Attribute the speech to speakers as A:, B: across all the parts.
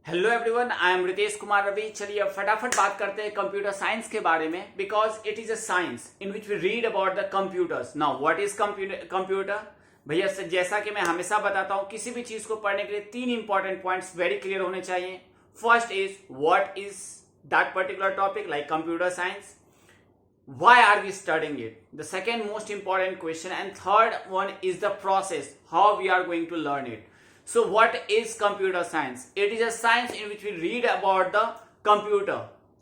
A: Hello everyone, I am Ritesh Kumar Ravi. चलिए अब फटाफट बात करते हैं कंप्यूटर साइंस के बारे में, because it is a science in which we read about the computers. Now what is computer भैया, जैसा कि मैं हमेशा बताता हूं, किसी भी चीज को पढ़ने के लिए तीन इंपॉर्टेंट पॉइंट्स वेरी क्लियर होने चाहिए। First is what is that particular topic like computer science, why are we studying it, the second most important question, and third one is the process how we are going to learn it. So what is computer science? It is a science in which we read about the computer.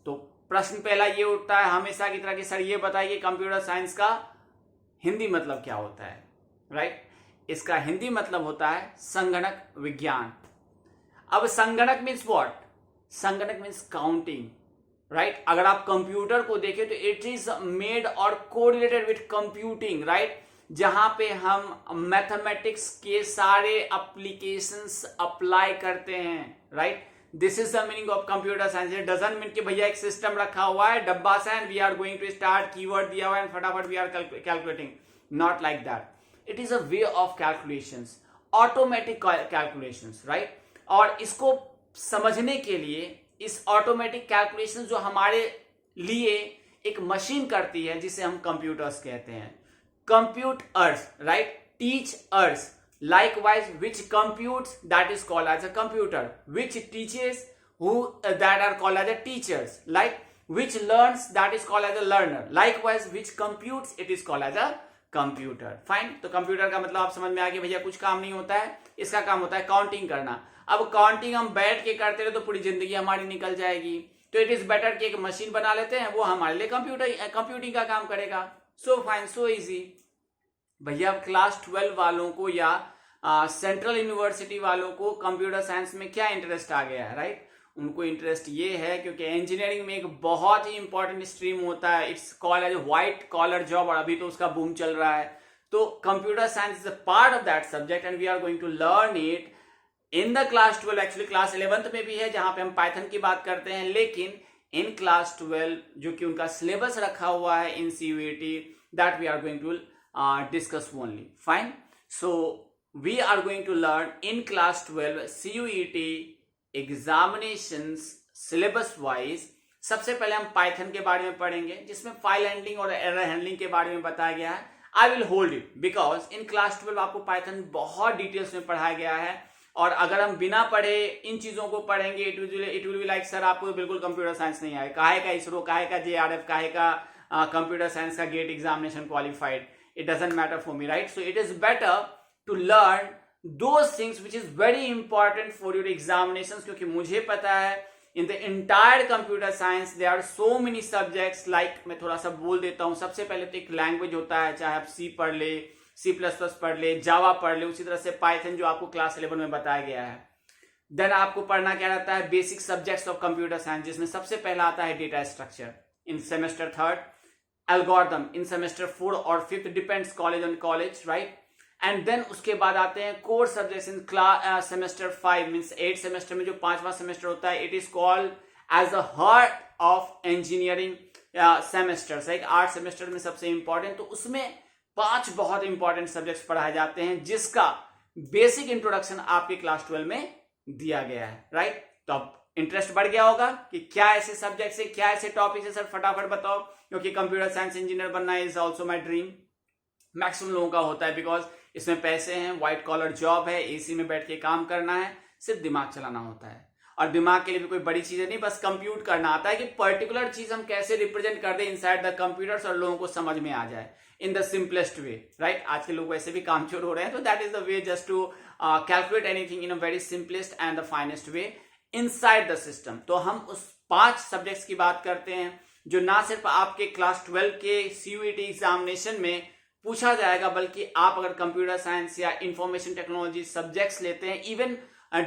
A: तो प्रश्न पहला ये उठता है हमेशा की तरह कि सर ये बताइए कंप्यूटर साइंस का हिंदी मतलब क्या होता है, राइट? इसका हिंदी मतलब होता है संगणक विज्ञान। अब संगणक मीन्स व्हाट? संगणक मीन्स काउंटिंग, राइट? अगर आप कंप्यूटर को देखें तो इट इज मेड और कोरिलेटेड विथ कंप्यूटिंग, राइट? जहां पे हम मैथमेटिक्स के सारे एप्लीकेशंस अप्लाई करते हैं, right? This is the meaning of computer science. It doesn't mean कि भैया एक सिस्टम रखा हुआ है डब्बा सा and we are going to start, keyword दिया हुआ है एंड फटाफट we are calculating. Not like that. It is a way of calculations, automatic calculations, right? और इसको समझने के लिए इस ऑटोमेटिक कैलकुलेशन जो हमारे लिए एक मशीन करती है जिसे हम कंप्यूटर्स कहते हैं, computers, right? Teachers, likewise which computes that is called as a computer, which teaches who that are called as a teachers, like which learns that is called as a learner, likewise which computes it is called as a computer. Fine, तो computer का मतलब आप समझ में आ गया भैया, कुछ काम नहीं होता है, इसका काम होता है काउंटिंग करना। अब काउंटिंग हम बैठ के करते रहे तो पूरी जिंदगी हमारी निकल जाएगी, तो इट इज बेटर कि एक मशीन बना लेते हैं, वो हमारे लिए कंप्यूटिंग का काम करेगा। सो फाइन, सो इजी भैया। क्लास 12 वालों को या सेंट्रल यूनिवर्सिटी वालों को कंप्यूटर साइंस में क्या इंटरेस्ट आ गया है, राइट? उनको इंटरेस्ट ये है क्योंकि इंजीनियरिंग में एक बहुत ही इंपॉर्टेंट स्ट्रीम होता है, it's called as white collar job, और अभी तो उसका बूम चल रहा है। तो computer science is a part of that subject and we are going to learn it in the class 12। Actually class 11th में भी है जहां पे हम पाइथन की बात करते हैं, लेकिन इन क्लास 12 जो कि उनका सिलेबस रखा हुआ है in CUET, that we are going to discuss only. Fine, so we are going to learn in class 12 CUET examinations syllabus wise. सबसे पहले हम पाइथन के बारे में पढ़ेंगे जिसमें फाइल हैंडलिंग और एरर हैंडलिंग के बारे में बताया गया है। I will hold it because in class 12 आपको पाइथन बहुत डिटेल्स में पढ़ाया गया है, और अगर हम बिना पढ़े इन चीजों को पढ़ेंगे it will be like sir आपको बिल्कुल कंप्यूटर साइंस नहीं आए, काहे का इसरो, काहे का जेआरएफ, काहे का कंप्यूटर साइंस का GATE examination qualified. It doesn't matter for me, right? So it is better to learn those things which is very important for your examinations, क्योंकि मुझे पता है in the entire computer science there are so many subjects, like मैं थोड़ा सा बोल देता हूँ। सबसे पहले तो एक लैंग्वेज होता है, चाहे आप सी पढ़ ले, सी प्लस प्लस पढ़ ले, जावा पढ़ ले, उसी तरह से पाइथन जो आपको क्लास 11 में बताया गया है। देन आपको पढ़ना क्या रहता है, basic subjects of computer science, जिसमें सबसे पहला आता है data structure in semester 3rd, algorithm in semester 4 और 5th, depends college on college, right? And then उसके बाद आते हैं core subjects in class semester 5 means 8 semester में जो 5वां सेमेस्टर होता है, it is called as the heart of engineering semesters, like 8 semester में सबसे इंपॉर्टेंट। तो उसमें 5 बहुत इंपॉर्टेंट सब्जेक्ट्स पढ़ाए जाते हैं जिसका बेसिक इंट्रोडक्शन आपके क्लास 12 में दिया गया है, राइट? तो अब इंटरेस्ट बढ़ गया होगा कि क्या ऐसे सब्जेक्ट है, क्या ऐसे टॉपिक है, सर फटाफट बताओ, क्योंकि कंप्यूटर साइंस इंजीनियर बनना is also my dream. Maximum लोगों का होता है बिकॉज इसमें पैसे हैं, व्हाइट कॉलर जॉब है, एसी में बैठ के काम करना है, सिर्फ दिमाग चलाना होता है, और दिमाग के लिए भी कोई बड़ी चीजें नहीं, बस कंप्यूट करना आता है कि पर्टिकुलर चीज हम कैसे रिप्रेजेंट कर दें इनसाइड द कंप्यूटर्स और लोगों को समझ में आ जाए in the simplest way, right? आज के लोग वैसे भी कामचोर हो रहे हैं, तो that is the way just to calculate anything in a very simplest and the finest way inside the system. तो हम उस 5 सब्जेक्ट्स की बात करते हैं जो ना सिर्फ आपके क्लास 12 के सीयूईटी एग्जामिनेशन में पूछा जाएगा, बल्कि आप अगर कंप्यूटर साइंस या इंफॉर्मेशन टेक्नोलॉजी सब्जेक्ट्स लेते हैं, इवन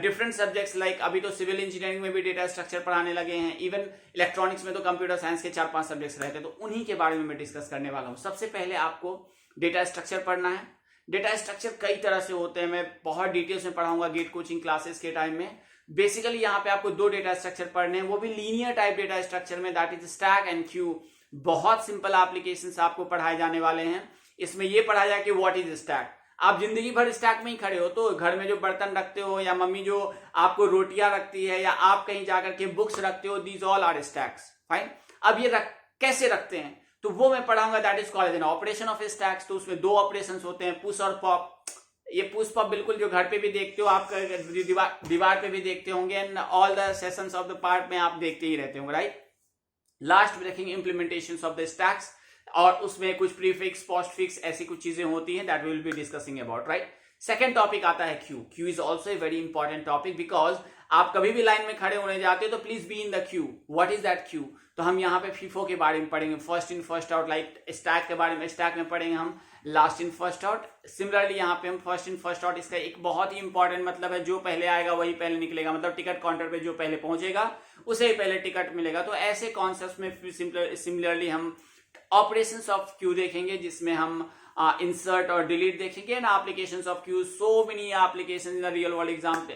A: डिफरेंट सब्जेक्ट्स लाइक अभी तो सिविल इंजीनियरिंग में भी डेटा स्ट्रक्चर पढ़ाने लगे हैं, इवन इलेक्ट्रॉनिक्स में तो कंप्यूटर साइंस के 4-5 सब्जेक्ट्स रहते हैं, तो उन्हीं के बारे में मैं डिस्कस करने वाला हूं। सबसे पहले आपको डेटा स्ट्रक्चर पढ़ना है। डेटा स्ट्रक्चर कई तरह से होते हैं, मैं बहुत डिटेल्स में पढ़ाऊंगा गेट कोचिंग क्लासेस के टाइम में। बेसिकली यहाँ पे आपको 2 डेटा स्ट्रक्चर पढ़ने हैं, वो भी लीनियर टाइप डेटा स्ट्रक्चर में, that is stack and Q. बहुत सिंपल एप्लीकेशंस आपको पढ़ाए जाने वाले हैं। इसमें यह पढ़ा जाए कि व्हाट इज स्टैक। आप जिंदगी भर स्टैक में ही खड़े हो, तो घर में जो बर्तन रखते हो या मम्मी जो आपको रोटियां रखती है या आप कहीं जाकर के बुक्स रखते हो, these all are stacks, fine. अब ये कैसे रखते हैं तो वो मैं पढ़ाऊंगा, that is called an operation of stacks. तो उसमें 2 ऑपरेशन होते हैं, पुश और पॉप। ये पुश पॉप बिल्कुल जो घर पे भी देखते हो आप, दीवार पे भी देखते होंगे, and all the sessions of the part में आप देखते ही रहते होंगे, राइट। लास्ट में देखेंगे इंप्लीमेंटेशन ऑफ द स्टैक्स, और उसमें कुछ प्रीफिक्स, पोस्टफिक्स, ऐसी कुछ चीजें होती हैं, that we will be discussing about, right. Second topic आता है queue. Queue is also a very important topic, because आप कभी भी लाइन में खड़े होने जाते हो तो please be in the Q. What is that Q? तो हम यहाँ पे फीफो के बारे में पढ़ेंगे, first in first out, like stack के बारे में, स्टैक में पढ़ेंगे हम last in first out. Similarly यहाँ पे हम फर्स्ट इन फर्स्ट आउट, इसका एक बहुत ही इंपॉर्टेंट मतलब है, जो पहले आएगा वही पहले निकलेगा, मतलब टिकट काउंटर पे जो पहले पहुंचेगा उसे ही पहले टिकट मिलेगा। तो ऐसे कॉन्सेप्ट में सिमिलरली हम ऑपरेशंस ऑफ क्यू देखेंगे, जिसमें हम इंसर्ट और डिलीट देखेंगे, and applications of queue, so many applications in the real world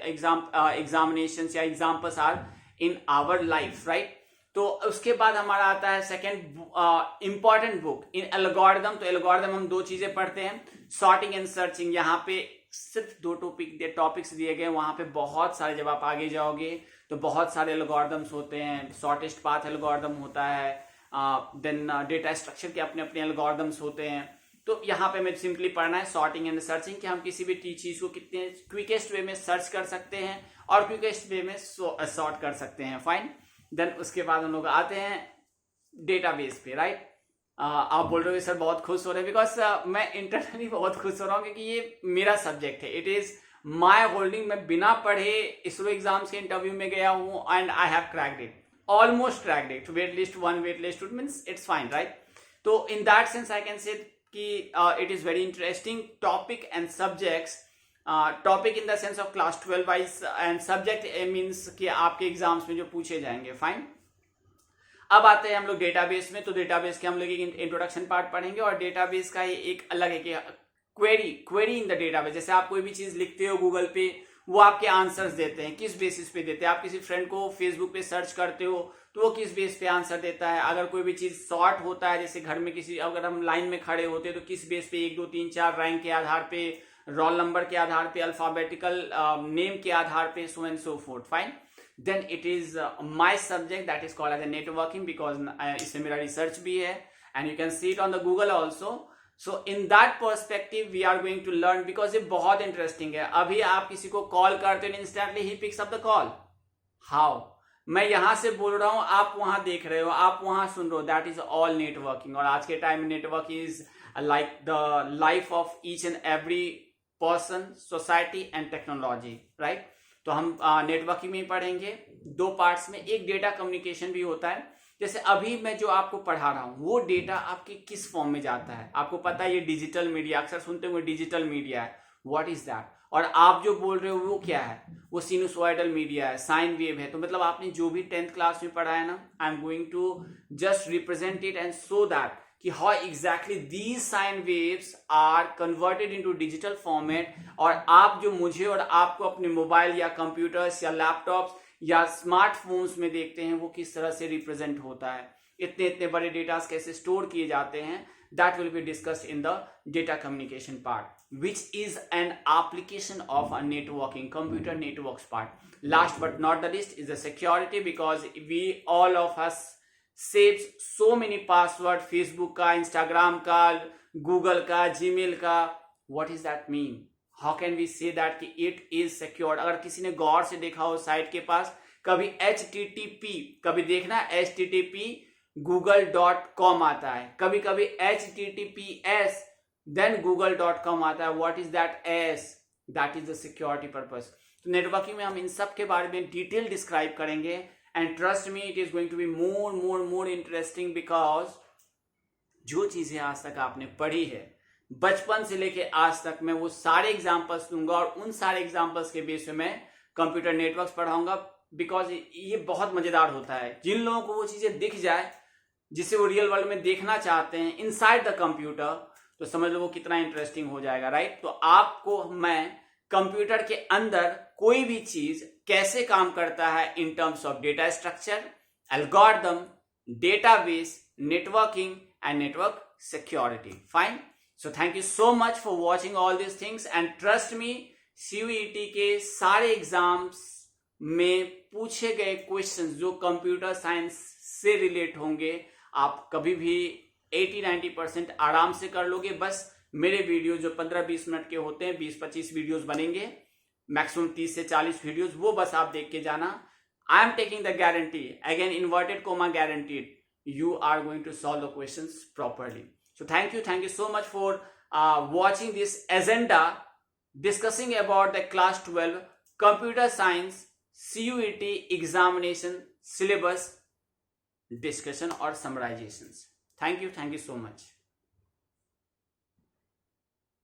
A: examinations या examples are in our life, right. तो उसके बाद हमारा आता है second important book in algorithm. तो एल्गोरिथम हम 2 चीजें पढ़ते हैं, सॉर्टिंग एंड सर्चिंग। यहाँ पे सिर्फ 2 टॉपिक्स दिए गए, वहां पे बहुत सारे, जब आप आगे जाओगे तो बहुत सारे एल्गोरिथम्स होते हैं। शॉर्टेस्ट पाथ एल्गोरिथम होता है, देन डेटा स्ट्रक्चर के अपने अपने एल्गोरिथम्स होते हैं। तो यहाँ पे हमें सिंपली पढ़ना है सॉर्टिंग एंड सर्चिंग, कि हम किसी भी चीज को कितने क्विकेस्ट वे में सर्च कर सकते हैं और क्विकेस्ट वे में सॉर्ट कर सकते हैं, फाइन। देन उसके बाद हम लोग आते हैं डेटाबेस पे, राइट। आप बोल रहे हो सर बहुत खुश हो रहे हैं, बिकॉज मैं इंटरनली बहुत खुश हो रहा हूँ, क्योंकि ये मेरा सब्जेक्ट है, इट इज माई होल्डिंग। मैं बिना पढ़े इसरो एग्जाम्स के इंटरव्यू में गया हूँ, and I have cracked it, almost cracked it. Wait list 1, wait list 2 means it's fine, right. तो in that sense I can say कि it is very interesting topic and subjects. Topic in the sense of class 12 wise, and subject means कि आपके exams में जो पूछे जाएंगे, fine. अब आते हैं हम लोग डेटाबेस में। तो डेटाबेस के हम लोग एक इंट्रोडक्शन पार्ट पढ़ेंगे, और डेटाबेस का ये एक अलग है कि क्वेरी इन द डेटाबेस। जैसे आप कोई भी चीज लिखते हो गूगल पे, वो आपके आंसर्स देते हैं, किस बेसिस पे देते हैं। आप किसी फ्रेंड को फेसबुक पे सर्च करते हो तो वो किस बेस पे आंसर देता है। अगर कोई भी चीज सॉर्ट होता है, जैसे घर में किसी, अगर हम लाइन में खड़े होते हैं तो किस बेस पे 1 2 3 4 रैंक के आधार पे, रोल नंबर के आधार पे, अल्फाबेटिकल नेम के आधार पे, so and so fourth, fine. Then it is my subject, that is called as a networking, because इसमें मेरा रिसर्च भी है, and you can see it on the Google also. So in that perspective we are going to learn, because ये बहुत interesting है। अभी आप किसी को कॉल करते हो, instantly he picks up the call. How? मैं यहां से बोल रहा हूं, आप वहां देख रहे हो, आप वहां सुन रहे हो, दैट इज ऑल नेटवर्किंग। और आज के टाइम में network is like the life of each and every person, society and technology, right. तो हम नेटवर्किंग में पढ़ेंगे 2 पार्ट्स में। एक डेटा कम्युनिकेशन भी होता है, जैसे अभी मैं जो आपको पढ़ा रहा हूं वो डेटा आपके किस फॉर्म में जाता है। आपको पता है ये डिजिटल मीडिया, अक्सर सुनते हुए डिजिटल मीडिया है, व्हाट इज दैट। और आप जो बोल रहे हो वो क्या है, वो सिनुसॉइडल मीडिया है, साइन वेव है। तो मतलब आपने जो भी 10th क्लास में पढ़ा है ना, I am going to just represent it and show that कि how exactly these sine waves are converted into digital format. और आप जो मुझे और आपको अपने मोबाइल या कंप्यूटर्स या लैपटॉप्स या स्मार्टफोन्स में देखते हैं, वो किस तरह से रिप्रेजेंट होता है, इतने इतने बड़े डेटा कैसे स्टोर किए जाते हैं, that will be discussed in the data communication part, which is an application of a networking, computer networks part. Last but not the least is the security, because we all of us saves so many password, Facebook का, Instagram का, Google का, Gmail का. What does that mean? How can we say that कि it is secured? अगर किसी ने गौर से देखा हो साइट के पास, कभी HTTP, कभी देखना HTTP google.com आता है, कभी कभी HTTPS then google.com आता है। what is that S? that is the security purpose. तो नेटवर्किंग में हम इन सब के बारे में डिटेल डिस्क्राइब करेंगे, and trust me it is going to be more interesting, because जो चीजें आज तक आपने पढ़ी है बचपन से लेके आज तक, मैं वो सारे एग्जाम्पल्स दूंगा, और उन सारे एग्जाम्पल्स के बेस पे मैं कंप्यूटर नेटवर्क्स पढ़ाऊंगा, बिकॉज ये बहुत मजेदार होता है। जिन लोगों को वो चीजें दिख जाए जिसे वो रियल वर्ल्ड में देखना चाहते हैं इनसाइड द कंप्यूटर, तो समझ लो वो कितना इंटरेस्टिंग हो जाएगा, राइट। तो आपको मैं कंप्यूटर के अंदर कोई भी चीज कैसे काम करता है in terms of data structure, algorithm, database, networking and network security, fine. So thank you so much for watching all this things and trust me, CUET के सारे एग्जाम्स में पूछे गए क्वेश्चंस जो कंप्यूटर साइंस से रिलेट होंगे आप कभी भी 80-90% आराम से कर लोगे। बस मेरे वीडियो जो 15-20 मिनट के होते हैं, 20-25 वीडियोस बनेंगे, मैक्सिमम 30 से 40 वीडियोस, वो बस आप देख के जाना। I am taking the guarantee, again inverted coma guaranteed, you are going to solve the questions properly. So thank you so much for watching this agenda discussing about the class 12 computer science CUET examination syllabus discussion or summarizations. Thank you so much.